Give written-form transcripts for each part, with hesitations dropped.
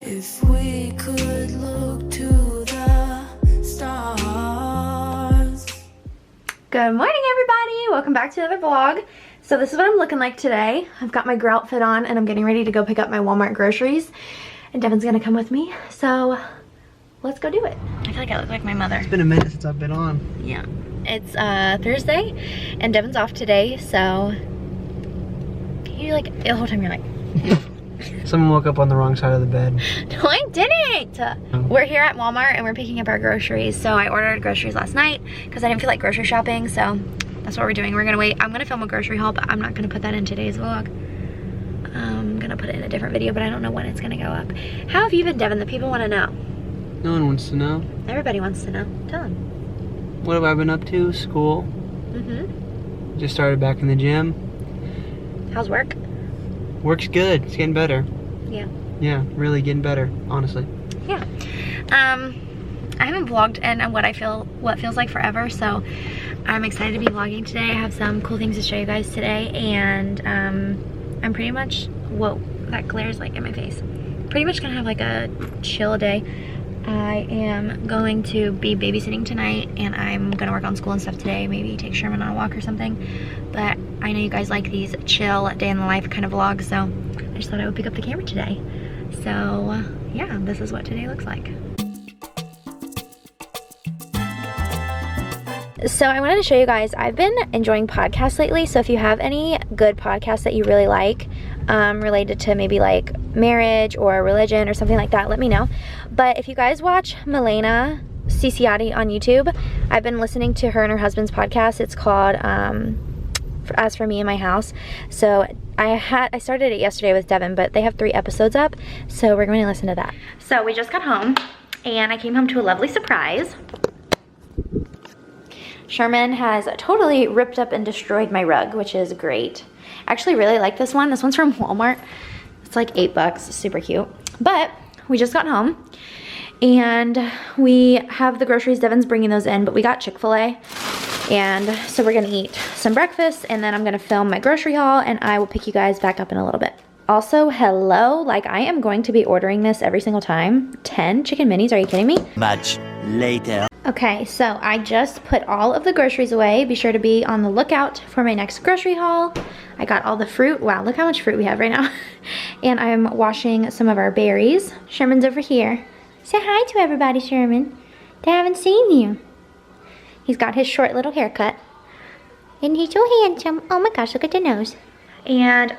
If we could look to the stars. Good morning, everybody. Welcome back to another vlog. So this is what I'm looking like today. I've got my girl outfit on and I'm getting ready to go pick up my Walmart groceries. And Devin's gonna come with me. So let's go do it. I feel like I look like my mother. It's been a minute since I've been on. Yeah. It's Thursday and Devin's off today, so you like the whole time you're like Someone woke up on the wrong side of the bed. No, I didn't. We're here at Walmart and we're picking up our groceries. So I ordered groceries last night because I didn't feel like grocery shopping. So that's what we're doing. We're gonna wait. I'm gonna film a grocery haul, but I'm not gonna put that in today's vlog. I'm gonna put it in a different video, but I don't know when it's gonna go up. How have you been, Devin? The people want to know. No one wants to know. Everybody wants to know. Tell them. What have I been up to? School. Just started back in the gym. How's work? Work's good. It's getting better. Yeah. Yeah, really getting better, honestly. Yeah. I haven't vlogged in what feels like forever, so I'm excited to be vlogging today. I have some cool things to show you guys today, and I'm pretty much, whoa, that glare's like in my face. Pretty much gonna have like a chill day. I am going to be babysitting tonight, and I'm gonna work on school and stuff today, maybe take Sherman on a walk or something. But I know you guys like these chill day in the life kind of vlogs, so I just thought I would pick up the camera today. So yeah, this is what today looks like. So I wanted to show you guys, I've been enjoying podcasts lately, so if you have any good podcasts that you really like, related to maybe like marriage or religion or something like that, let me know. But if you guys watch Milena Ciciotti on YouTube, I've been listening to her and her husband's podcast. It's called As For Me in My House. So I started it yesterday with Devin, but they have 3 episodes up, so we're going to listen to that. So we just got home, and I came home to a lovely surprise. Sherman has totally ripped up and destroyed my rug, which is great. I actually really like this one. This one's from Walmart. It's like $8, super cute. But we just got home, and we have the groceries. Devin's bringing those in, but we got Chick-fil-A. And so we're gonna eat some breakfast, and then I'm gonna film my grocery haul, and I will pick you guys back up in a little bit. Also, hello, like I am going to be ordering this every single time. 10 chicken minis, are you kidding me? Much later. Okay, so I just put all of the groceries away. Be sure to be on the lookout for my next grocery haul. I got all the fruit. Wow, look how much fruit we have right now. And I'm washing some of our berries. Sherman's over here. Say hi to everybody, Sherman. They haven't seen you. He's got his short little haircut. And he's so handsome. Oh my gosh, look at the nose. And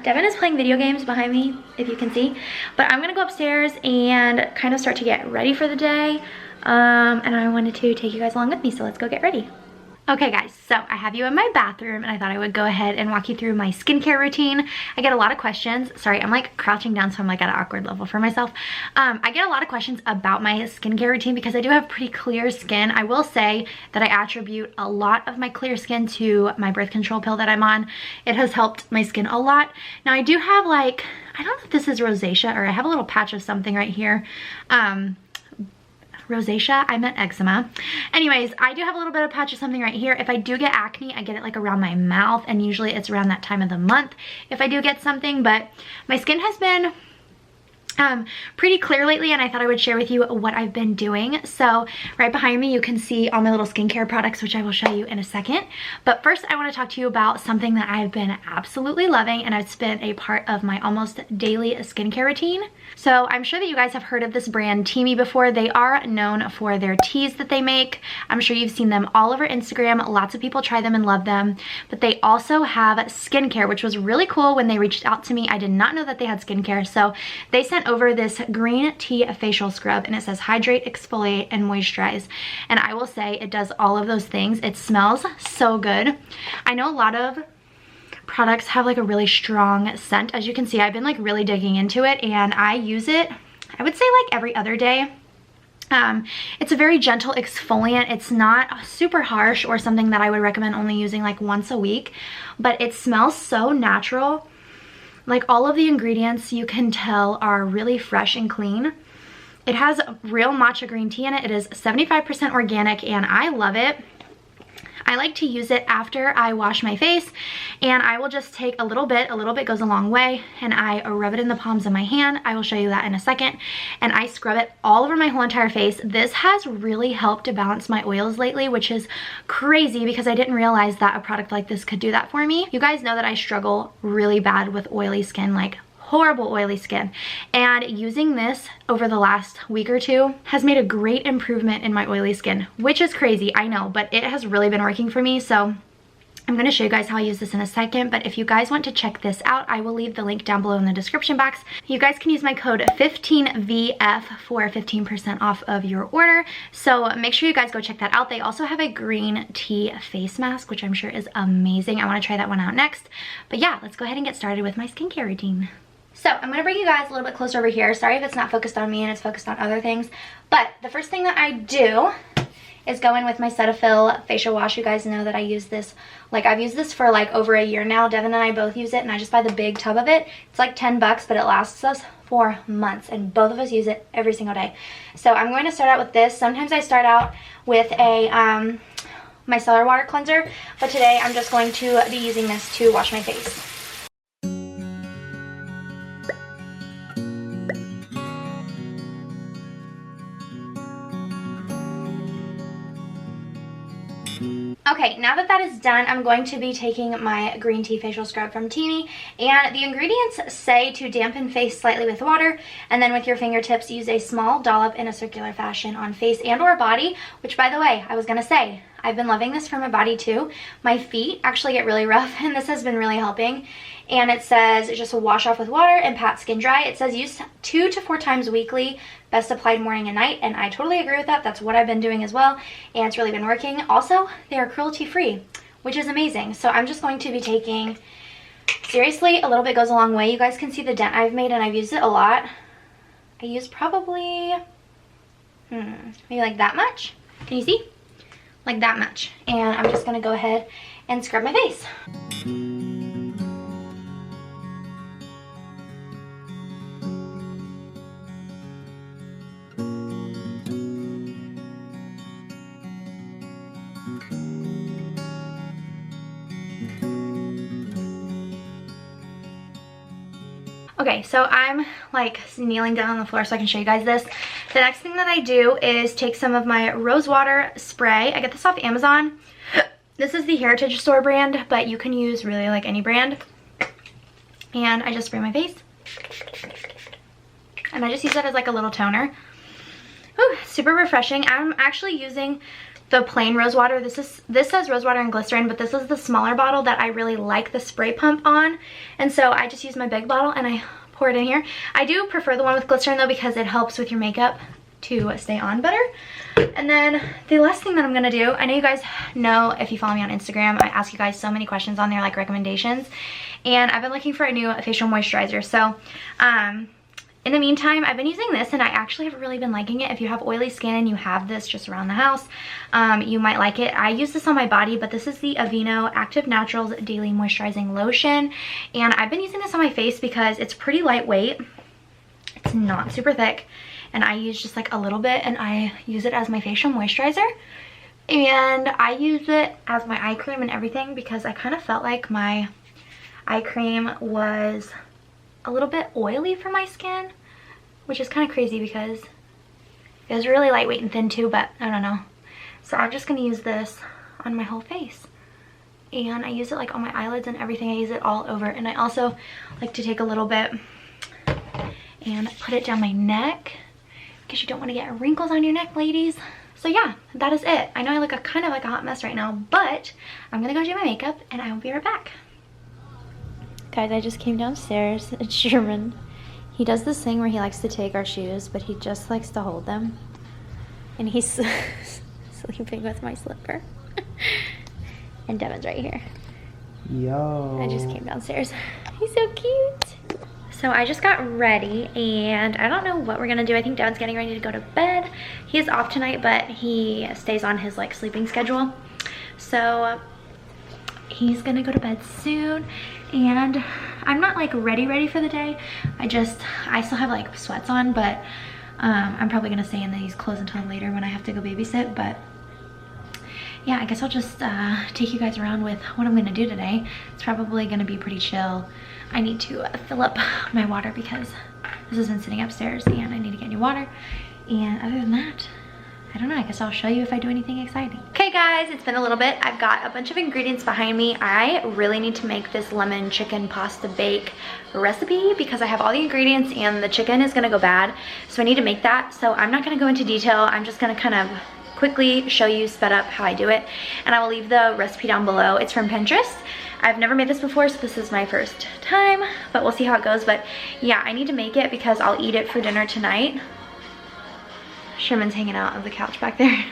Devin is playing video games behind me, if you can see. But I'm gonna go upstairs and kind of start to get ready for the day. And I wanted to take you guys along with me, so let's go get ready. Okay guys, so I have you in my bathroom, and I thought I would go ahead and walk you through my skincare routine. I get a lot of questions. Sorry, I'm like crouching down, so I'm like at an awkward level for myself. I get a lot of questions about my skincare routine because I do have pretty clear skin. I will say that I attribute a lot of my clear skin to my birth control pill that I'm on. It has helped my skin a lot. Now I do have like, I don't know if this is rosacea, or I have a little patch of something right here. Rosacea, I meant eczema. Anyways, I do have a little bit of patch of something right here. If I do get acne, I get it like around my mouth, and usually it's around that time of the month if I do get something. But my skin has been pretty clear lately, and I thought I would share with you what I've been doing. So right behind me you can see all my little skincare products, which I will show you in a second. But first I want to talk to you about something that I've been absolutely loving, and it's been a part of my almost daily skincare routine. So I'm sure that you guys have heard of this brand Teami before. They are known for their teas that they make. I'm sure you've seen them all over Instagram. Lots of people try them and love them. But they also have skincare, which was really cool when they reached out to me. I did not know that they had skincare, so they sent over this green tea facial scrub, and it says hydrate, exfoliate, and moisturize. And I will say it does all of those things. It smells so good. I know a lot of products have like a really strong scent. As you can see, I've been like really digging into it, and I use it, I would say like every other day. It's a very gentle exfoliant. It's not super harsh or something that I would recommend only using like once a week, but it smells so natural. Like all of the ingredients you can tell are really fresh and clean. It has real matcha green tea in it. It is 75% organic, and I love it. I like to use it after I wash my face, and I will just take a little bit goes a long way, and I rub it in the palms of my hand. I will show you that in a second, and I scrub it all over my whole entire face. This has really helped to balance my oils lately, which is crazy because I didn't realize that a product like this could do that for me. You guys know that I struggle really bad with oily skin, like horrible oily skin, and using this over the last week or two has made a great improvement in my oily skin, which is crazy, I know, but it has really been working for me. So I'm going to show you guys how I use this in a second, but if you guys want to check this out, I will leave the link down below in the description box. You guys can use my code 15VF for 15% off of your order, so make sure you guys go check that out. They also have a green tea face mask, which I'm sure is amazing. I want to try that one out next, but yeah, let's go ahead and get started with my skincare routine. So I'm gonna bring you guys a little bit closer over here. Sorry if it's not focused on me and it's focused on other things. But the first thing that I do is go in with my Cetaphil facial wash. You guys know that I use this, like I've used this for like over a year now. Devin and I both use it, and I just buy the big tub of it. It's like 10 bucks, but it lasts us for months, and both of us use it every single day. So I'm going to start out with this. Sometimes I start out with a micellar water cleanser, but today I'm just going to be using this to wash my face. Okay, now that that is done, I'm going to be taking my green tea facial scrub from Teami, and the ingredients say to dampen face slightly with water, and then with your fingertips use a small dollop in a circular fashion on face and or body, which by the way, I was gonna say, I've been loving this for my body too. My feet actually get really rough, and this has been really helping. And it says just wash off with water and pat skin dry. It says use 2 to 4 times weekly, best applied morning and night, and I totally agree with that. That's what I've been doing as well, and it's really been working. Also, they are cruelty free, which is amazing. So I'm just going to be taking, seriously, a little bit goes a long way. You guys can see the dent I've made, and I've used it a lot. I used probably, maybe like that much. Can you see? Like that much. And I'm just gonna go ahead and scrub my face. Okay, so I'm like kneeling down on the floor so I can show you guys this. The next thing that I do is take some of my rose water spray. I get this off Amazon. This is the Heritage Store brand, but you can use really like any brand. And I just spray my face. And I just use that as like a little toner. Ooh, super refreshing. I'm actually using the plain rose water. This says rose water and glycerin, but this is the smaller bottle that I really like the spray pump on. And so I just use my big bottle and I pour it in here. I do prefer the one with glycerin though, because it helps with your makeup to stay on better. And then the last thing that I'm gonna do, I know you guys know, if you follow me on Instagram, I ask you guys so many questions on there, like recommendations, and I've been looking for a new facial moisturizer. So in the meantime, I've been using this, and I actually have really been liking it. If you have oily skin and you have this just around the house, you might like it. I use this on my body, but this is the Aveeno Active Naturals Daily Moisturizing Lotion, and I've been using this on my face because it's pretty lightweight. It's not super thick, and I use just like a little bit, and I use it as my facial moisturizer. And I use it as my eye cream and everything because I kind of felt like my eye cream was a little bit oily for my skin, which is kind of crazy because it was really lightweight and thin too, but I don't know. So I'm just gonna use this on my whole face, and I use it like on my eyelids and everything. I use it all over, and I also like to take a little bit and put it down my neck because you don't want to get wrinkles on your neck, ladies. So yeah, that is it. I know I look kind of like a hot mess right now, but I'm gonna go do my makeup and I will be right back. Guys, I just came downstairs. It's Sherman. He does this thing where he likes to take our shoes, but he just likes to hold them. And he's sleeping with my slipper. And Devin's right here. Yo. I just came downstairs. He's so cute. So I just got ready, and I don't know what we're gonna do. I think Devin's getting ready to go to bed. He is off tonight, but he stays on his like sleeping schedule. So he's gonna go to bed soon. And I'm not like ready for the day. I still have like sweats on, but I'm probably gonna stay in these clothes until later when I have to go babysit. But yeah, I guess I'll just take you guys around with what I'm gonna do today. It's probably gonna be pretty chill. I need to fill up my water because this has been sitting upstairs and I need to get new water. And other than that, I don't know, I guess I'll show you if I do anything exciting. Okay guys, it's been a little bit. I've got a bunch of ingredients behind me. I really need to make this lemon chicken pasta bake recipe because I have all the ingredients and the chicken is gonna go bad. So I need to make that. So I'm not gonna go into detail. I'm just gonna kind of quickly show you sped up how I do it. And I will leave the recipe down below. It's from Pinterest. I've never made this before, so this is my first time, but we'll see how it goes. But yeah, I need to make it because I'll eat it for dinner tonight. Sherman's hanging out on the couch back there.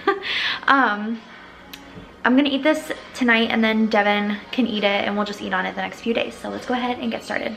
I'm gonna eat this tonight and then Devin can eat it and we'll just eat on it the next few days. So let's go ahead and get started.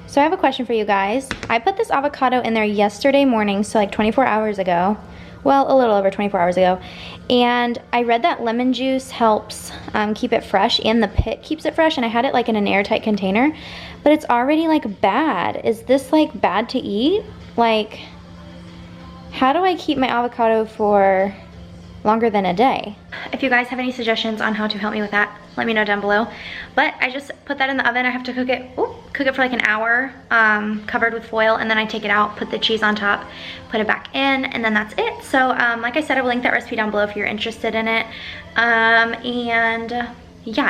So I have a question for you guys. I put this avocado in there yesterday morning, so like 24 hours ago. Well, a little over 24 hours ago. And I read that lemon juice helps keep it fresh and the pit keeps it fresh, and I had it like in an airtight container, but it's already like bad. Is this like bad to eat? Like, how do I keep my avocado for longer than a day? If you guys have any suggestions on how to help me with that, let me know down below. But I just put that in the oven. I have to cook it for like an hour, covered with foil, and then I take it out, put the cheese on top, put it back in, and then that's it. So like I said, I will link that recipe down below if you're interested in it. Yeah,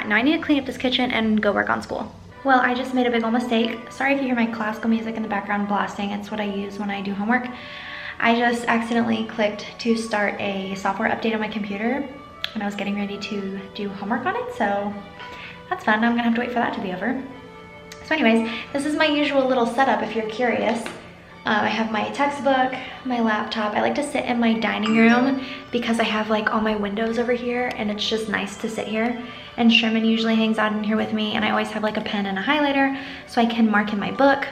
now I need to clean up this kitchen and go work on school. Well, I just made a big old mistake. Sorry if you hear my classical music in the background blasting. It's what I use when I do homework. I just accidentally clicked to start a software update on my computer when I was getting ready to do homework on it, so that's fun. I'm gonna have to wait for that to be over. So anyways, this is my usual little setup if you're curious. I have my textbook, my laptop. I like to sit in my dining room because I have like all my windows over here and it's just nice to sit here. And Sherman usually hangs out in here with me, and I always have like a pen and a highlighter so I can mark in my book.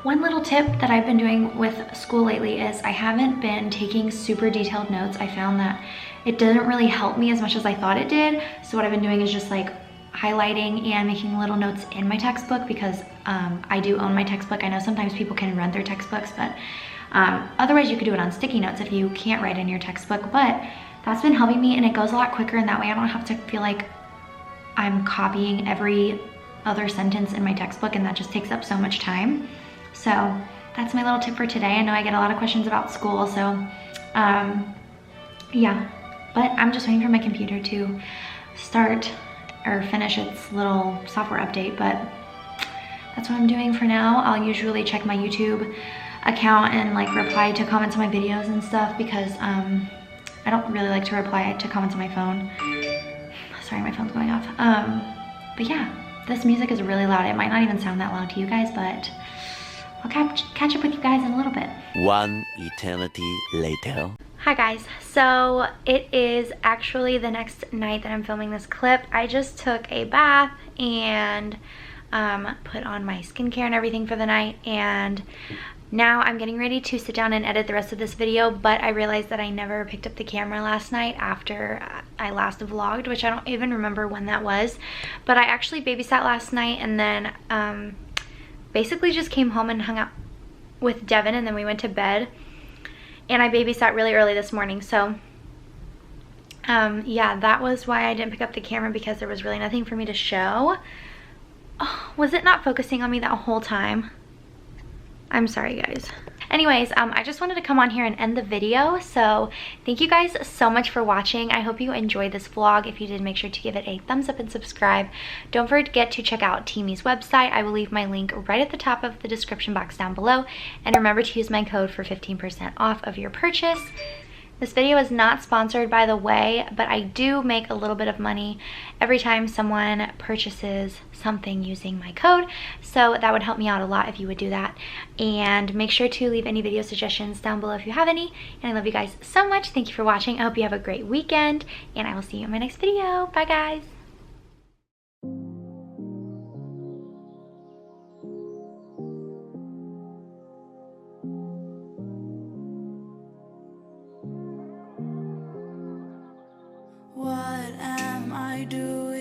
One little tip that I've been doing with school lately is I haven't been taking super detailed notes. I found that it didn't really help me as much as I thought it did. So what I've been doing is just like highlighting and making little notes in my textbook because I do own my textbook. I know sometimes people can rent their textbooks, but otherwise you could do it on sticky notes if you can't write in your textbook. But that's been helping me, and it goes a lot quicker, and that way I don't have to feel like I'm copying every other sentence in my textbook, and that just takes up so much time. So that's my little tip for today. I know I get a lot of questions about school, so yeah. But I'm just waiting for my computer to start or finish its little software update, but that's what I'm doing for now. I'll usually check my YouTube account and like reply to comments on my videos and stuff because I don't really like to reply to comments on my phone. Sorry, my phone's going off. But yeah, this music is really loud. It might not even sound that loud to you guys, but I'll catch up with you guys in a little bit. One eternity later. Hi guys, so it is actually the next night that I'm filming this clip. I just took a bath and put on my skincare and everything for the night, and now I'm getting ready to sit down and edit the rest of this video, but I realized that I never picked up the camera last night after I last vlogged, which I don't even remember when that was. But I actually babysat last night and then basically just came home and hung out with Devin, and then we went to bed. And I babysat really early this morning, so yeah, that was why I didn't pick up the camera, because there was really nothing for me to show. Oh, was it not focusing on me that whole time? I'm sorry, guys. Anyways, I just wanted to come on here and end the video. So thank you guys so much for watching. I hope you enjoyed this vlog. If you did, make sure to give it a thumbs up and subscribe. Don't forget to check out Teamy's website. I will leave my link right at the top of the description box down below. And remember to use my code for 15% off of your purchase. This video is not sponsored, by the way, but I do make a little bit of money every time someone purchases something using my code, so that would help me out a lot if you would do that. And make sure to leave any video suggestions down below if you have any. And I love you guys so much. Thank you for watching. I hope you have a great weekend, and I will see you in my next video. Bye, guys. What am I doing?